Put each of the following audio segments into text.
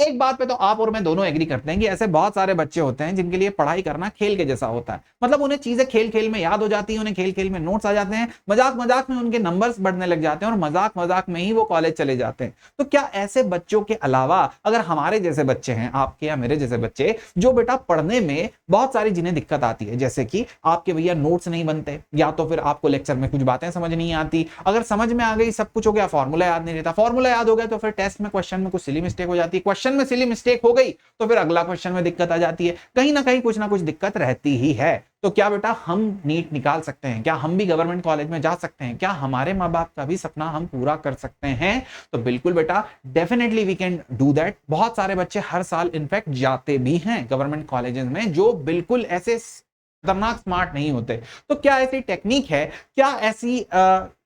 एक बात पे तो आप और मैं दोनों एग्री करते हैं कि ऐसे बहुत सारे बच्चे होते हैं जिनके लिए पढ़ाई करना खेल के जैसा होता है, मतलब उन्हें चीजें खेल खेल में याद हो जाती हैं, उन्हें खेल खेल में नोट्स आ जाते हैं, मजाक मजाक में उनके नंबर्स बढ़ने लग जाते हैं और मजाक मजाक में ही वो कॉलेज चले जाते हैं। तो क्या ऐसे बच्चों के अलावा अगर हमारे जैसे बच्चे हैं, आपके या मेरे जैसे बच्चे, जो बेटा पढ़ने में बहुत सारी जिन्हें दिक्कत आती है, जैसे कि आपके भैया नोट्स नहीं बनते, या तो फिर आपको लेक्चर में कुछ बातें समझ नहीं आती, अगर समझ में आ गई सब कुछ हो गया, फॉर्मूला याद नहीं रहता, फॉर्मूला याद हो गया तो फिर टेस्ट में क्वेश्चन में कुछ सिली मिस्टेक हो जाती है, क्वेश्चन में सिली मिस्टेक हो गई तो फिर अगला क्वेश्चन में दिक्कत आ जाती है, कहीं ना कुछ दिक्कत रहती ही है। तो क्या बेटा हम नीट निकाल सकते हैं? क्या हम भी गवर्नमेंट कॉलेज में जा सकते हैं? क्या हमारे माँ बाप का भी सपना हम पूरा कर सकते हैं? तो बिल्कुल बेटा, definitely we can do that. बहुत सारे बच्चे हर साल इनफैक्ट जाते भी हैं गवर्नमेंट कॉलेजेस में, जो बिल्कुल ऐसे खतरनाक स्मार्ट नहीं होते। तो क्या ऐसी टेक्निक है, क्या ऐसी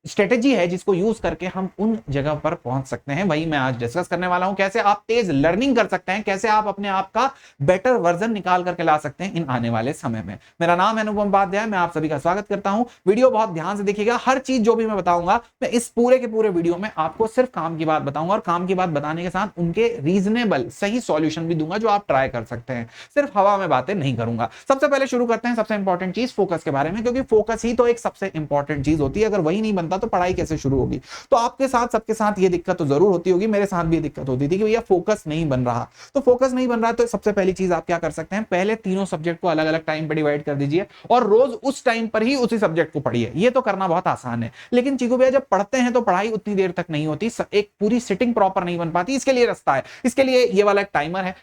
स्ट्रेटेजी है जिसको यूज करके हम उन जगह पर पहुंच सकते हैं? वही मैं आज डिस्कस करने वाला हूं। कैसे आप तेज लर्निंग कर सकते हैं, कैसे आप अपने आप का बेटर वर्जन निकाल करके ला सकते हैं इन आने वाले समय में। मेरा नाम है अनुपम उपाध्याय, मैं आप सभी का स्वागत करता हूं। वीडियो बहुत ध्यान से देखिएगा, हर चीज जो भी मैं बताऊंगा, मैं इस पूरे के पूरे वीडियो में आपको सिर्फ काम की बात बताऊंगा, और काम की बात बताने के साथ उनके रीजनेबल सही सॉल्यूशन भी दूंगा जो आप ट्राई कर सकते हैं। सिर्फ हवा में बातें नहीं करूंगा। सबसे पहले शुरू करते हैं सबसे इंपॉर्टेंट चीज फोकस के बारे में, क्योंकि फोकस ही तो एक सबसे इंपॉर्टेंट चीज होती है। अगर वही नहीं बनता तो पढ़ाई कैसे शुरू होगी? तो आपके साथ सबके साथ ये दिक्कत तो जरूर होती होगी, मेरे साथ भी ये दिक्कत होती थी कि भैया फोकस नहीं बन रहा। तो फोकस नहीं बन रहा है तो सबसे पहली चीज आप क्या कर सकते हैं, पहले तीनों सब्जेक्ट को अलग अलग टाइम पे डिवाइड कर दीजिए और रोज उस टाइम पर ही उसी सब्जेक्ट को पढ़िए। ये तो करना बहुत आसान है, लेकिन चीकू भैया जब पढ़ते हैं तो पढ़ाई उतनी देर तक नहीं होती, एक पूरी सिटिंग प्रॉपर नहीं बन पाती। इसके लिए रास्ता है, इसके लिए ये वाला एक टाइमर है,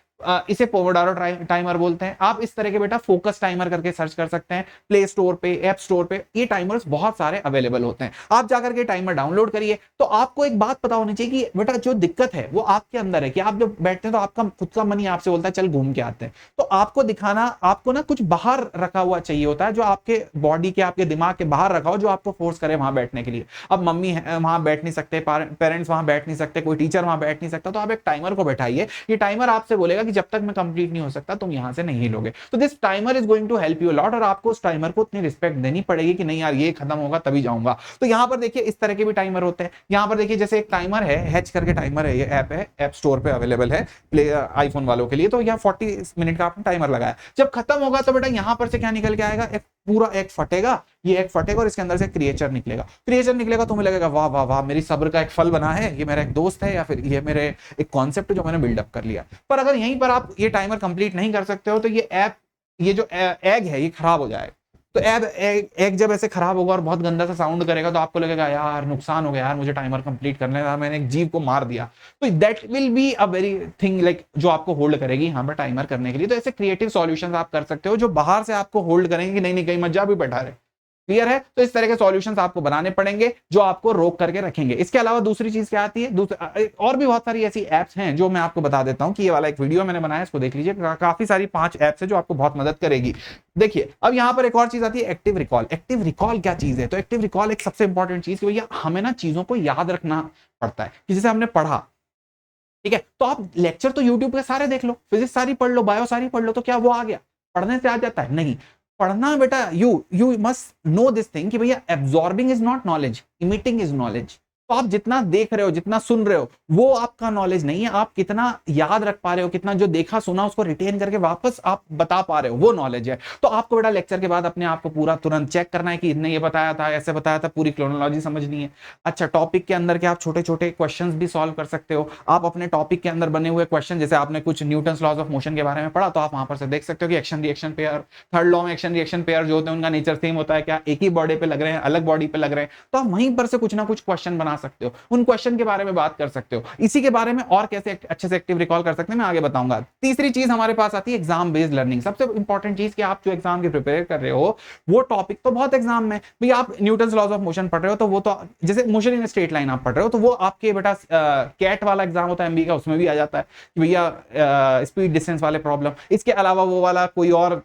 इसे पोमोडारो टाइमर बोलते हैं। आप इस तरह के बेटा फोकस टाइमर करके सर्च कर सकते हैं प्ले स्टोर पे, ऐप स्टोर पे, ये टाइमर्स बहुत सारे अवेलेबल होते हैं। आप जाकर के टाइमर डाउनलोड करिए। तो आपको एक बात पता होनी चाहिए कि बेटा जो दिक्कत है वो आपके अंदर है, कि आप जब बैठते हैं तो आपका खुद का मन ही आपसे बोलता है चल घूम के आते हैं। तो आपको दिखाना, आपको ना कुछ बाहर रखा हुआ चाहिए होता है, जो आपके बॉडी के, आपके दिमाग के बाहर रखा हो, जो आपको फोर्स करे वहां बैठने के लिए। अब मम्मी वहां बैठ नहीं सकते, पेरेंट्स वहां बैठ नहीं सकते, कोई टीचर वहां बैठ नहीं सकता, तो आप एक टाइमर को बैठाइए। ये टाइमर आपसे बोलेगा कि जब तक मैं कंप्लीट नहीं हो सकता तुम यहां से नहीं हिलोगे। तो this timer is going to help you lot, और आपको उस टाइमर को उतनी रिस्पेक्ट देनी पड़ेगी कि नहीं यार ये खत्म होगा तभी जाऊंगा। तो यहां पर देखिए इस तरह के भी टाइमर होते हैं। यहां पर देखिए जैसे एक टाइमर है, हैच करके टाइमर है, ये ऐप है, ऐप स्टोर पे अवेलेबल है प्ले आईफोन वालों के लिए। तो यहाँ 40 मिनट का आपने टाइमर लगाया, जब खत्म होगा तो बेटा यहां पर से क्या निकल के आएगा, एक पूरा एक फटेगा, ये एक फटेगा और इसके अंदर से क्रिएचर निकलेगा। क्रिएचर निकलेगा, तुम्हें लगेगा वाह वाह वाह मेरी सब्र का एक फल बना है, ये मेरा एक दोस्त है, या फिर ये मेरे एक कॉन्सेप्ट जो मैंने बिल्डअप कर लिया। पर अगर यहीं पर आप ये टाइमर कंप्लीट नहीं कर सकते हो तो ये ऐप, ये जो एग है ये खराब हो जाएगा। तो एग जब ऐसे खराब होगा और बहुत गंदा सा साउंड करेगा तो आपको लगेगा यार नुकसान हो गया यार, मुझे टाइमर कंप्लीट करने था, मैंने एक जीव को मार दिया। तो that will be a very thing like जो आपको होल्ड करेगी यहाँ पर टाइमर करने के लिए। तो ऐसे क्रिएटिव सॉल्यूशंस आप कर सकते हो जो बाहर से आपको होल्ड करेंगे कि नहीं नहीं कहीं मत जा भी बैठा रहे। क्लियर है? तो इस तरह के सॉल्यूशंस आपको बनाने पड़ेंगे जो आपको रोक करके रखेंगे। इसके अलावा दूसरी चीज क्या आती है, और भी बहुत सारी ऐसी एप्स हैं जो मैं आपको बता देता हूं कि ये वाला एक वीडियो मैंने बनाया, इसको देख लीजिए। काफी सारी 5 एप्स है जो आपको बहुत मदद करेगी। देखिए अब यहां पर एक और चीज आती है, एक्टिव रिकॉल। एक्टिव रिकॉल क्या चीज है? तो एक्टिव रिकॉल एक सबसे इंपॉर्टेंट चीज, भैया हमें ना चीजों को याद रखना पड़ता है कि जैसे हमने पढ़ा, ठीक है, तो आप लेक्चर तो यूट्यूब पे सारे देख लो, फिजिक्स सारी पढ़ लो, बायो सारी पढ़ लो, तो क्या वो आ गया? पढ़ने से आ जाता है? नहीं। पढ़ना बेटा, you must know this thing कि भैया absorbing is not knowledge, emitting is knowledge. तो आप जितना देख रहे हो, जितना सुन रहे हो, वो आपका नॉलेज नहीं है। आप कितना याद रख पा रहे हो, कितना जो देखा सुना उसको रिटेन करके वापस आप बता पा रहे हो, वो नॉलेज है। तो आपको बेटा लेक्चर के बाद अपने आप को पूरा तुरंत चेक करना है कि इतने ये बताया था, ऐसे बताया था, पूरी क्रोनोलॉजी समझनी है। अच्छा, टॉपिक के अंदर के आप छोटे छोटे क्वेश्चंस भी सॉल्व कर सकते हो। आप अपने टॉपिक के अंदर बने हुए क्वेश्चन, जैसे आपने कुछ न्यूटन्स लॉज ऑफ मोशन के बारे में पढ़ा, तो आप वहां पर से देख सकते हो कि action reaction pair, third law में एक्शन रिएक्शन पेयर जो होते हैं उनका नेचर सेम होता है क्या, एक ही बॉडी पे लग रहे हैं, अलग बॉडी पे लग रहे हैं, तो आप वहीं पर से कुछ ना कुछ क्वेश्चन बना सकते हो, उन क्वेश्चन के बारे में बात कर सकते हो। इसी के बारे में और कैसे अच्छे से एक्टिव रिकॉल कर सकते हैं मैं आगे बताऊंगा। तीसरी चीज हमारे पास आती है एग्जाम बेस्ड लर्निंग। सबसे इंपॉर्टेंट चीज कि आप जो एग्जाम की प्रिपेयर कर रहे हो वो टॉपिक तो बहुत एग्जाम में, भैया आप न्यूटन्स लॉज ऑफ मोशन पढ़ रहे हो तो वो तो जैसे मोशन इन स्ट्रेट लाइन आप पढ़ रहे हो तो वो आपके बेटा कैट वाला एग्जाम होता है एमबी का, उसमें भी आ जाता है कि भैया स्पीड डिस्टेंस वाले प्रॉब्लम। इसके अलावा वो वाला कोई और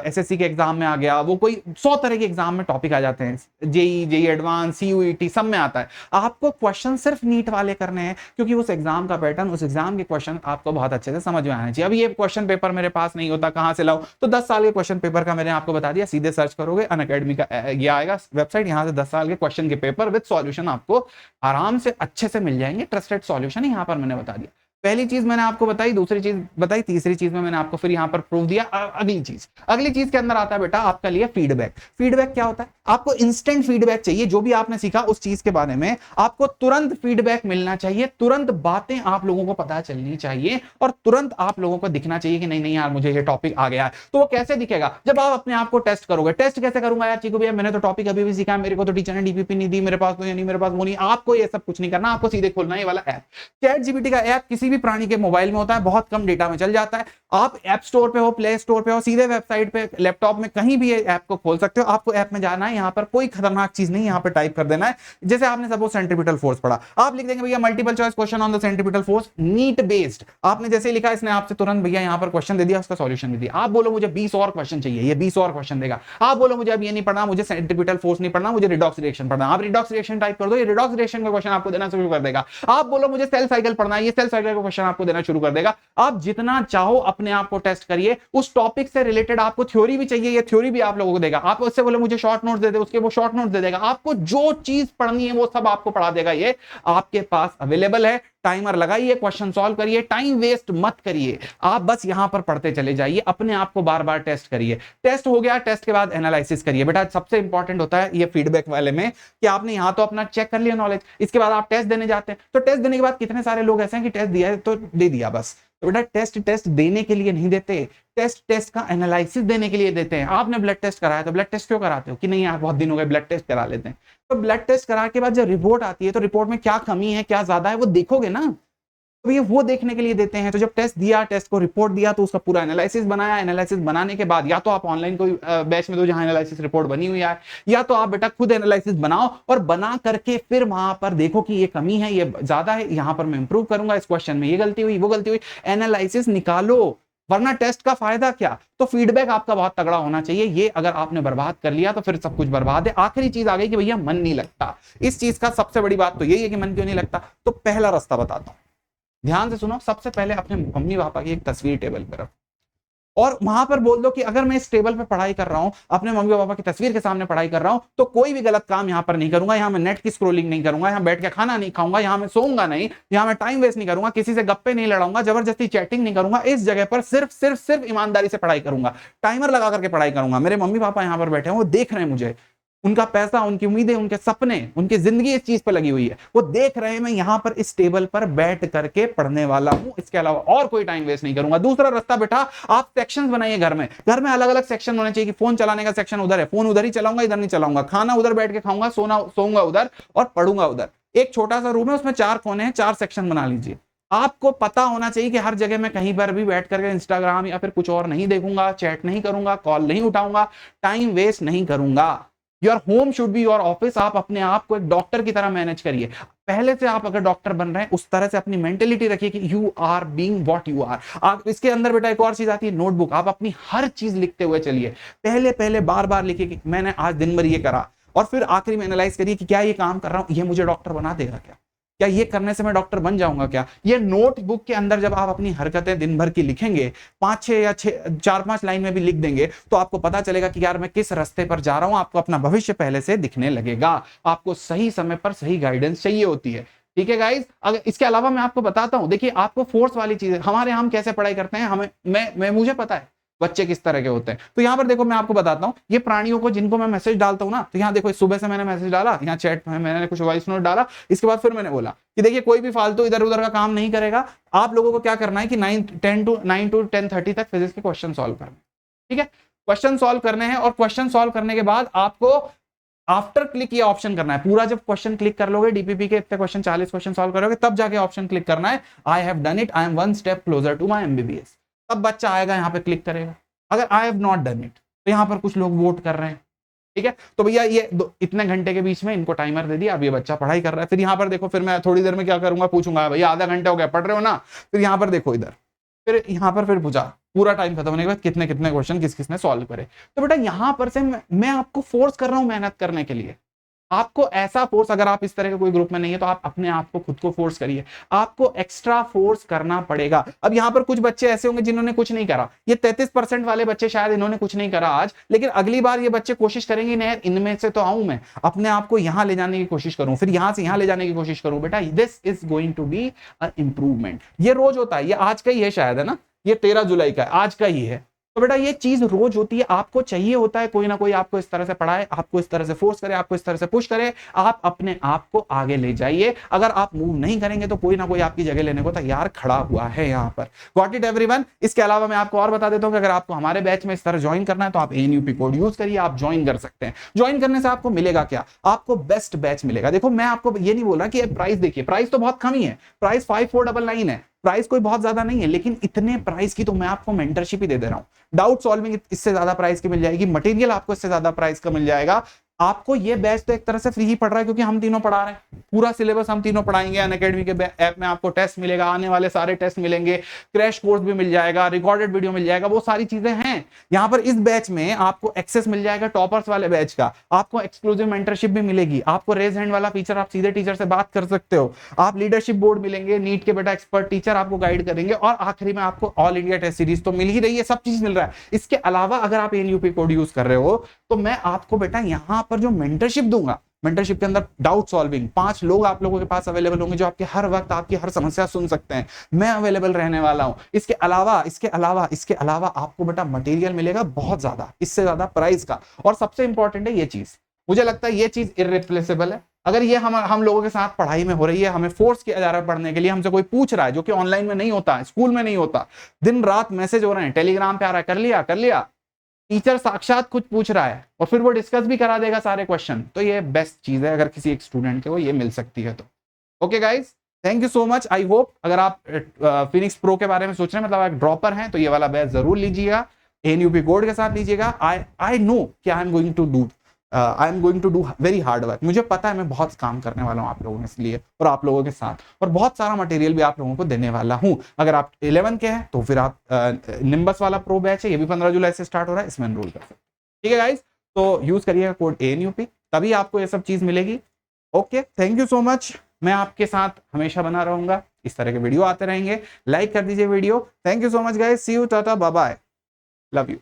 एसएससी के एग्जाम में आ गया, वो कोई 100 तरह के एग्जाम में टॉपिक आ जाते हैं, जेई एडवांस, सीयूईटी सब में आता है। आपको क्वेश्चन सिर्फ नीट वाले करने हैं क्योंकि उस एग्जाम का पैटर्न, उस एग्जाम के क्वेश्चन आपको बहुत अच्छे से समझ में आना चाहिए। अभी ये क्वेश्चन पेपर मेरे पास नहीं होता, कहां से लाऊं? तो 10 साल के क्वेश्चन पेपर का मैंने आपको बता दिया, सीधे सर्च करोगे अनअकैडमी का ये आएगा वेबसाइट, यहां से 10 साल के क्वेश्चन के पेपर विद सॉल्यूशन आपको आराम से अच्छे से मिल जाएंगे। ट्रस्टेड सॉल्यूशन यहां पर मैंने बता दिया। पहली चीज मैंने आपको बताई, दूसरी चीज बताई, तीसरी चीज में मैंने आपको फिर यहां पर प्रूव दिया। अगली चीज के अंदर आता है बेटा आपका लिए फीडबैक। फीडबैक क्या होता है? आपको इंस्टेंट फीडबैक चाहिए, जो भी आपने सीखा उस चीज के बारे में आपको तुरंत फीडबैक मिलना चाहिए, तुरंत बातें आप लोगों को पता चलनी चाहिए और तुरंत आप लोगों को दिखना चाहिए कि नहीं नहीं यार मुझे ये टॉपिक आ गया है। तो वो कैसे दिखेगा? जब आप अपने आप को टेस्ट करोगे। टेस्ट कैसे करूंगा यार चीकू भैया, मैंने तो टॉपिक अभी भी सीखा, मेरे को तो टीचर ने डीपीपी नहीं दी, मेरे पास तो ये नहीं, मेरे पास वो नहीं। आपको ये सब कुछ नहीं करना, आपको सीधे खोलना ये वाला ऐप। चैट जीपीटी का ऐप किसी भी प्राणी के मोबाइल में होता है, बहुत कम डेटा में चल जाता है। आप ऐप स्टोर पे हो, प्ले स्टोर पे हो, सीधे वेबसाइट पे, लैपटॉप में कहीं भी ये ऐप को खोल सकते हो। आपको ऐप में जाना है, यहाँ पर कोई खतरनाक चीज नहीं, यहाँ पर टाइप कर देना है। जैसे आपने सपोज सेंट्रीपिटल फोर्स पढ़ा, आप लिख देंगे भैया multiple choice question on the centripetal force NEET based. आपने जैसे लिखा इसने आपसे तुरंत भैया यहाँ पर क्वेश्चन दे दिया, उसका सॉल्यूशन भी दिया। आप बोलो मुझे 20 और क्वेश्चन चाहिए, ये 20 और क्वेश्चन देगा। आप बोलो मुझे अब ये नहीं पढ़ना, मुझे सेंट्रीपिटल फोर्स नहीं पढ़ना, मुझे रिडॉक्स रिएक्शन पढ़ना, आप रिडॉक्स रिएक्शन टाइप कर दो, ये रिडॉक्स रिएक्शन का क्वेश्चन आपको देना शुरू कर देगा। आप बोलो मुझे सेल साइकिल पढ़ना है, ये सेल साइकिल का क्वेश्चन आपको देना शुरू कर देगा। आप जितना चाहो अपने आप को टेस्ट करिए। उस टॉपिक से रिलेटेड आपको थ्योरी भी चाहिए, ये थ्योरी भी आप लोगों को देगा। आप उससे बोले मुझे शॉर्ट नोट्स दे दे, उसके वो शॉर्ट नोट्स दे देगा। आपको जो चीज पढ़नी है वो सब आपको पढ़ा देगा, ये आपके पास अवेलेबल है। टाइमर लगाइए, क्वेश्चन सॉल्व करिए, टाइम वेस्ट मत करिए। आप बस यहां पर पढ़ते चले जाइए, अपने आप को बार बार टेस्ट करिए। टेस्ट हो गया, टेस्ट के बाद एनालिसिस करिए। बेटा सबसे इंपॉर्टेंट होता है ये फीडबैक वाले में कि आपने यहां तो अपना चेक कर लिया नॉलेज, इसके बाद आप टेस्ट देने जाते हैं। तो टेस्ट देने के बाद कितने सारे लोग ऐसे हैं कि टेस्ट दिया है तो दे दिया बस। तो बेटा टेस्ट देने के लिए नहीं देते, टेस्ट का एनालिसिस देने के लिए देते हैं। आपने ब्लड टेस्ट कराया तो ब्लड टेस्ट क्यों कराते हो? कि नहीं यार बहुत दिन हो गए, ब्लड टेस्ट करा लेते हैं। तो ब्लड टेस्ट करा के बाद जब रिपोर्ट आती है तो रिपोर्ट में क्या कमी है, क्या ज्यादा है, वो देखोगे ना। तो ये वो देखने के लिए देते हैं। तो जब टेस्ट दिया, टेस्ट को रिपोर्ट दिया, तो उसका पूरा एनालिसिस बनाया। एनालिसिस बनाने के बाद या तो आप ऑनलाइन कोई बैच में दो जहां एनालिसिस रिपोर्ट बनी हुई है, या तो आप बेटा खुद एनालिसिस बनाओ और बना करके फिर वहां पर देखो कि ये कमी है, ये ज्यादा है, यहां पर मैं इंप्रूव करूंगा, इस क्वेश्चन में ये गलती हुई, वो गलती हुई। एनालिसिस निकालो, वरना टेस्ट का फायदा क्या? तो फीडबैक आपका बहुत तगड़ा होना चाहिए। ये अगर आपने बर्बाद कर लिया तो फिर सब कुछ बर्बाद है। आखिरी चीज आ गई कि भैया मन नहीं लगता। इस चीज का सबसे बड़ी बात तो यही है कि मन क्यों नहीं लगता। तो पहला रास्ता बताता हूं, ध्यान से सुनो। सबसे पहले अपने मम्मी पापा की एक तस्वीर टेबल पर रखो और वहां पर बोल दो कि अगर मैं इस टेबल पे पढ़ाई कर रहा हूं, अपने मम्मी पापा की तस्वीर के सामने पढ़ाई कर रहा हूं, तो कोई भी गलत काम यहां पर नहीं करूंगा। यहां मैं नेट की स्क्रोलिंग नहीं करूंगा, यहां बैठ के खाना नहीं खाऊंगा, यहां मैं सोऊंगा नहीं, यहां मैं टाइम वेस्ट नहीं करूंगा, किसी से गप्पे नहीं लड़ाऊंगा, जबरदस्ती चैटिंग नहीं करूंगा। इस जगह पर सिर्फ ईमानदारी से पढ़ाई करूंगा, टाइमर लगा करके पढ़ाई करूंगा। मेरे मम्मी पापा यहां पर बैठे हैं, वो देख रहे हैं मुझे, उनका पैसा, उनकी उम्मीदें, उनके सपने, उनकी जिंदगी इस चीज पर लगी हुई है। वो देख रहे हैं मैं यहां पर इस टेबल पर बैठ करके पढ़ने वाला हूं, इसके अलावा और कोई टाइम वेस्ट नहीं करूंगा। दूसरा रास्ता बेटा, आप सेक्शंस बनाइए घर में। घर में अलग अलग सेक्शन होने चाहिए कि फोन चलाने का सेक्शन उधर है, फोन उधर ही चलाऊंगा, इधर नहीं चलाऊंगा। खाना उधर बैठ के खाऊंगा, सोऊंगा उधर और पढ़ूंगा उधर। एक छोटा सा रूम है, उसमें 4 कोने हैं, 4 सेक्शन बना लीजिए। आपको पता होना चाहिए कि हर जगह मैं कहीं पर भी बैठ करके इंस्टाग्राम या फिर कुछ और नहीं देखूंगा, चैट नहीं करूंगा, कॉल नहीं उठाऊंगा, टाइम वेस्ट नहीं करूंगा। Your home should be your office. आप अपने आप को एक डॉक्टर की तरह मैनेज करिए। पहले से आप अगर डॉक्टर बन रहे हैं, उस तरह से अपनी मेंटेलिटी रखिए कि you are being what you are. आप इसके अंदर बेटा एक और चीज आती है, नोटबुक। आप अपनी हर चीज लिखते हुए चलिए। पहले बार बार लिखिए कि मैंने आज दिन भर ये करा, और फिर आखिरी में एनालाइज करिए कि क्या ये काम कर रहा हूं, ये मुझे डॉक्टर बना देगा क्या ये करने से मैं डॉक्टर बन जाऊंगा क्या? ये नोटबुक के अंदर जब आप अपनी हरकतें दिन भर की लिखेंगे, 5-6 या 4-5 लाइन में भी लिख देंगे, तो आपको पता चलेगा कि यार मैं किस रास्ते पर जा रहा हूं। आपको अपना भविष्य पहले से दिखने लगेगा। आपको सही समय पर सही गाइडेंस चाहिए होती है। ठीक है गाइस। अगर इसके अलावा मैं आपको बताता हूं, देखिए आपको फोर्स वाली चीज, हमारे हम कैसे पढ़ाई करते हैं, हमें मुझे पता है बच्चे किस तरह के होते हैं। तो यहां पर देखो मैं आपको बताता हूं, ये प्राणियों को जिनको मैं मैसेज डालता हूं ना, तो यहां देखो सुबह से मैंने मैसेज डाला, यहां चैट में मैंने कुछ वॉइस नोट डाला, इसके बाद फिर मैंने बोला कि देखिए कोई भी फालतू इधर उधर का काम नहीं करेगा। आप लोगों को क्या करना है कि 9 to 10:30 तक फिजिक्स के क्वेश्चन सॉल्व करने। ठीक है, क्वेश्चन सॉल्व करने हैं, और क्वेश्चन सॉल्व करने के बाद आपको आफ्टर क्लिक ये ऑप्शन करना है। पूरा जब क्वेश्चन क्लिक कर लोगे, डीपीपी के इतने क्वेश्चन 40 क्वेश्चन सॉल्व करोगे, तब जाके ऑप्शन क्लिक करना है, I have done it, I am 1 step closer to my MBBS. तब बच्चा आएगा यहाँ पे क्लिक करेगा। अगर I have not done it, तो यहाँ पर कुछ लोग वोट कर रहे हैं। ठीक है, तो भैया ये इतने घंटे के बीच में इनको टाइमर दे दिया, अब ये बच्चा पढ़ाई कर रहा है। फिर यहाँ पर देखो, फिर मैं थोड़ी देर में क्या करूंगा, पूछूंगा भैया आधा घंटा हो गया, पढ़ रहे हो ना? फिर यहाँ पर देखो इधर, फिर यहाँ पर फिर पूछा, पूरा टाइम खत्म होने के बाद कितने कितने क्वेश्चन किस किसने सॉल्व करे। तो बेटा यहाँ पर से मैं आपको फोर्स कर रहा हूँ मेहनत करने के लिए। आपको ऐसा फोर्स, अगर आप इस तरह के कोई ग्रुप में नहीं है तो आप अपने आप को खुद को फोर्स करिए, आपको एक्स्ट्रा फोर्स करना पड़ेगा। अब यहां पर कुछ बच्चे ऐसे होंगे जिन्होंने कुछ नहीं करा, ये 33% वाले बच्चे शायद इन्होंने कुछ नहीं करा आज, लेकिन अगली बार ये बच्चे कोशिश करेंगे नहीं इनमें से तो आऊं मैं, अपने आप को यहां ले जाने की कोशिश करूं, फिर यहां से यहां ले जाने की कोशिश करूं। बेटा this is going to be a improvement. ये रोज होता है, ये आज का ही है शायद, है ना, ये 13 जुलाई का आज का ही है। तो बेटा ये चीज रोज होती है, आपको चाहिए होता है कोई ना कोई आपको इस तरह से पढ़ाए, आपको इस तरह से फोर्स करे, आपको इस तरह से पुश करे, आप अपने आप को आगे ले जाइए। अगर आप मूव नहीं करेंगे तो कोई ना कोई आपकी जगह लेने को तैयार खड़ा हुआ है यहाँ पर। Got it everyone. इसके अलावा मैं आपको और बता देता हूँ कि अगर आपको हमारे बैच में इस तरह ज्वाइन करना है तो आप ANUP कोड यूज करिए, आप ज्वाइन कर सकते हैं। ज्वाइन करने से आपको मिलेगा क्या, आपको बेस्ट बैच मिलेगा। देखो मैं आपको ये नहीं बोल रहा कि प्राइस देखिए, प्राइस तो बहुत कम ही है, प्राइस 5499 है, प्राइस कोई बहुत ज्यादा नहीं है, लेकिन इतने प्राइस की तो मैं आपको मेंटरशिप ही दे दे रहा हूं। डाउट सॉल्विंग इससे ज्यादा प्राइस की मिल जाएगी, मटेरियल आपको इससे ज्यादा प्राइस का मिल जाएगा। आपको ये बैच तो एक तरह से फ्री ही पड़ रहा है क्योंकि हम तीनों पढ़ा रहे हैं, पूरा सिलेबस हम तीनों पढ़ाएंगे। अनअकैडमी के ऐप में आपको टेस्ट मिलेगा, आने वाले सारे टेस्ट मिलेंगे, क्रैश कोर्स भी मिल जाएगा, रिकॉर्डेड वीडियो मिल जाएगा, वो सारी चीजें हैं यहाँ पर। इस बैच में आपको एक्सेस मिल जाएगा टॉपर्स वाले बैच का, आपको एक्सक्लूसिव मेंटरशिप भी मिलेगी, आपको रेज हैंड वाला फीचर, आप सीधे टीचर से बात कर सकते हो, आप लीडरशिप बोर्ड मिलेंगे, नीट के बेटा एक्सपर्ट टीचर आपको गाइड करेंगे, और आखिरी में आपको ऑल इंडिया टेस्ट सीरीज तो मिल ही रही है, सब चीज मिल रहा है। इसके अलावा अगर आप ANUP कोड यूज कर रहे हो तो मैं आपको बेटा यहां पर जो मेंटरशिप दूंगा, मेंटरशिप के अंदर डाउट सॉल्विंग 5 लोग आप लोगों के पास अवेलेबल होंगे जो आपके हर वक्त आपकी हर समस्या सुन सकते हैं, मैं अवेलेबल रहने वाला हूं। इसके अलावा आपको बेटा मटेरियल मिलेगा बहुत ज्यादा, इससे ज्यादा प्राइस का, और सबसे इंपॉर्टेंट है ये चीज, मुझे लगता है ये चीज इररिप्लेसेबल है। अगर ये हम लोगों के साथ पढ़ाई में हो रही है, हमें फोर्स किया जा रहा है पढ़ने के लिए, हमसे कोई पूछ रहा है जो कि ऑनलाइन में नहीं होता है, स्कूल में नहीं होता, दिन रात मैसेज हो रहे हैं, टेलीग्राम पे आ रहा है, कर लिया, टीचर साक्षात कुछ पूछ रहा है और फिर वो डिस्कस भी करा देगा सारे क्वेश्चन, तो ये बेस्ट चीज है अगर किसी एक स्टूडेंट के वो ये मिल सकती है तो। Okay guys, thank you so much. I hope अगर आप फिनिक्स प्रो के बारे में सोच रहे हैं, मतलब आप ड्रॉपर हैं, तो ये वाला बैच जरूर लीजिएगा, ANUP कोड के साथ लीजिएगा। आई नो कि I am going to do very hard work, मुझे पता है मैं बहुत काम करने वाला हूँ आप लोगों के लिए और आप लोगों के साथ, और बहुत सारा मटेरियल भी आप लोगों को देने वाला हूँ। अगर आप 11 के हैं तो फिर आप निम्बस वाला प्रो बैच है, ये भी 15 जुलाई से स्टार्ट हो रहा है, इसमें एनरोल कर सकते हैं। ठीक है गाइस, तो यूज करिएगा कोड ANUP, तभी आपको ये सब चीज मिलेगी। Okay, thank you so much. मैं आपके साथ हमेशा बना रहूंगा, इस तरह के वीडियो आते रहेंगे, लाइक कर दीजिए video. Thank you so much guys, see you, tata, bye bye, love you.